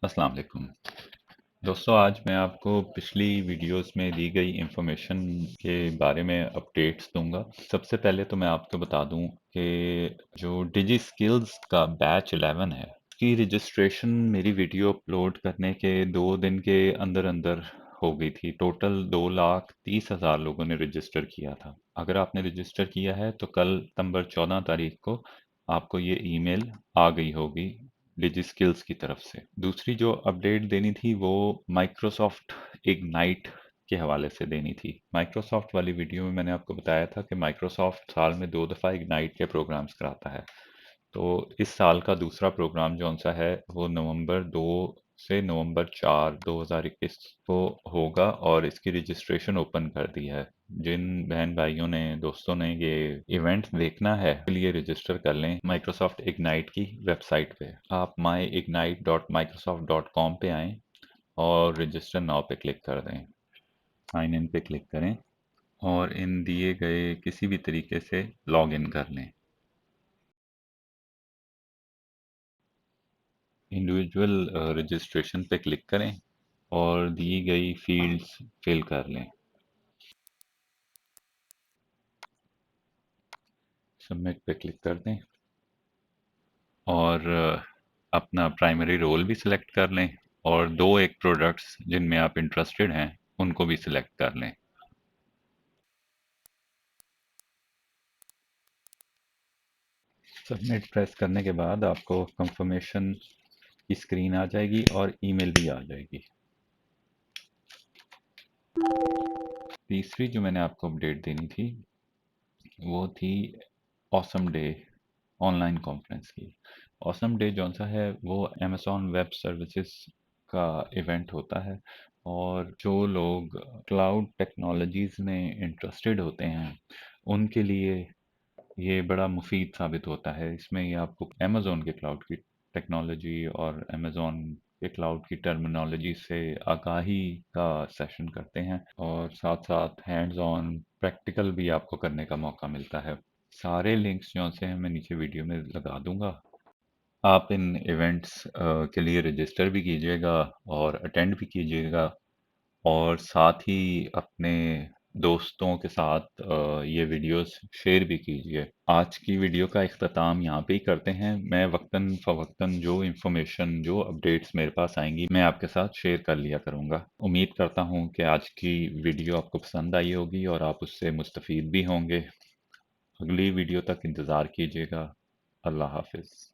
अस्सलाम वालेकुम दोस्तों। आज मैं आपको पिछली वीडियोस में दी गई इंफॉर्मेशन के बारे में अपडेट्स दूंगा। सबसे पहले तो मैं आपको बता दूं कि जो डिजी स्किल्स का बैच 11 है उसकी रजिस्ट्रेशन मेरी वीडियो अपलोड करने के 2 दिन के अंदर अंदर हो गई थी। टोटल 2,30,000 लोगों ने रजिस्टर किया था। अगर आपने रजिस्टर किया है तो कल सितंबर 14 तारीख को आपको ये ईमेल आ गई होगी डिजी स्किल्स की तरफ से। दूसरी जो अपडेट देनी थी वो माइक्रोसॉफ्ट इग्नाइट के हवाले से देनी थी। माइक्रोसॉफ्ट वाली वीडियो में मैंने आपको बताया था कि माइक्रोसॉफ्ट साल में 2 दफ़ा इग्नाइट के प्रोग्राम्स कराता है। तो इस साल का दूसरा प्रोग्राम जौन सा है वो नवंबर 2 से नवंबर 4 2021 को होगा और इसकी रजिस्ट्रेशन ओपन कर दी है। जिन बहन भाइयों ने दोस्तों ने ये इवेंट देखना है के लिए रजिस्टर कर लें माइक्रोसॉफ्ट इग्नाइट की वेबसाइट पे। आप myignite.microsoft.com पे आएँ और रजिस्टर नाउ पे क्लिक कर दें। साइन इन पे क्लिक करें और इन दिए गए किसी भी तरीके से लॉग इन कर लें। इंडिविजुअल रजिस्ट्रेशन पे क्लिक करें और दी गई फील्ड्स फिल कर लें। सबमिट पे क्लिक कर दें और अपना प्राइमरी रोल भी सिलेक्ट कर लें और दो एक प्रोडक्ट्स जिनमें आप इंटरेस्टेड हैं उनको भी सिलेक्ट कर लें। सबमिट प्रेस करने के बाद आपको कंफर्मेशन की स्क्रीन आ जाएगी और ईमेल भी आ जाएगी। तीसरी जो मैंने आपको अपडेट देनी थी वो थी ऑसम डे ऑनलाइन कॉन्फ्रेंस की। ऑसम डे जौन सा है वो अमेज़ॉन वेब सर्विसेज का इवेंट होता है और जो लोग क्लाउड टेक्नोलॉजीज़ में इंटरेस्टेड होते हैं उनके लिए ये बड़ा मुफीद साबित होता है। इसमें ये आपको अमेज़ॉन के क्लाउड की टेक्नोलॉजी और अमेज़ॉन के क्लाउड की टर्मिनोलॉजी से आगाही का सेशन करते हैं और साथ साथ हैंड्स ऑन प्रैक्टिकल भी आपको करने का मौका मिलता है। सारे लिंक्स जो से मैं नीचे वीडियो में लगा दूंगा। आप इन इवेंट्स के लिए रजिस्टर भी कीजिएगा और अटेंड भी कीजिएगा और साथ ही अपने दोस्तों के साथ ये वीडियोस शेयर भी कीजिए। आज की वीडियो का इख्तिताम यहाँ पे ही करते हैं। मैं वक्तन फ़वक्तन जो इन्फॉर्मेशन जो अपडेट्स मेरे पास आएंगी मैं आपके साथ शेयर कर लिया करूँगा। उम्मीद करता हूँ कि आज की वीडियो आपको पसंद आई होगी और आप उससे मुस्तफ़ीद भी होंगे। अगली वीडियो तक इंतज़ार कीजिएगा। अल्लाह हाफ़िज़।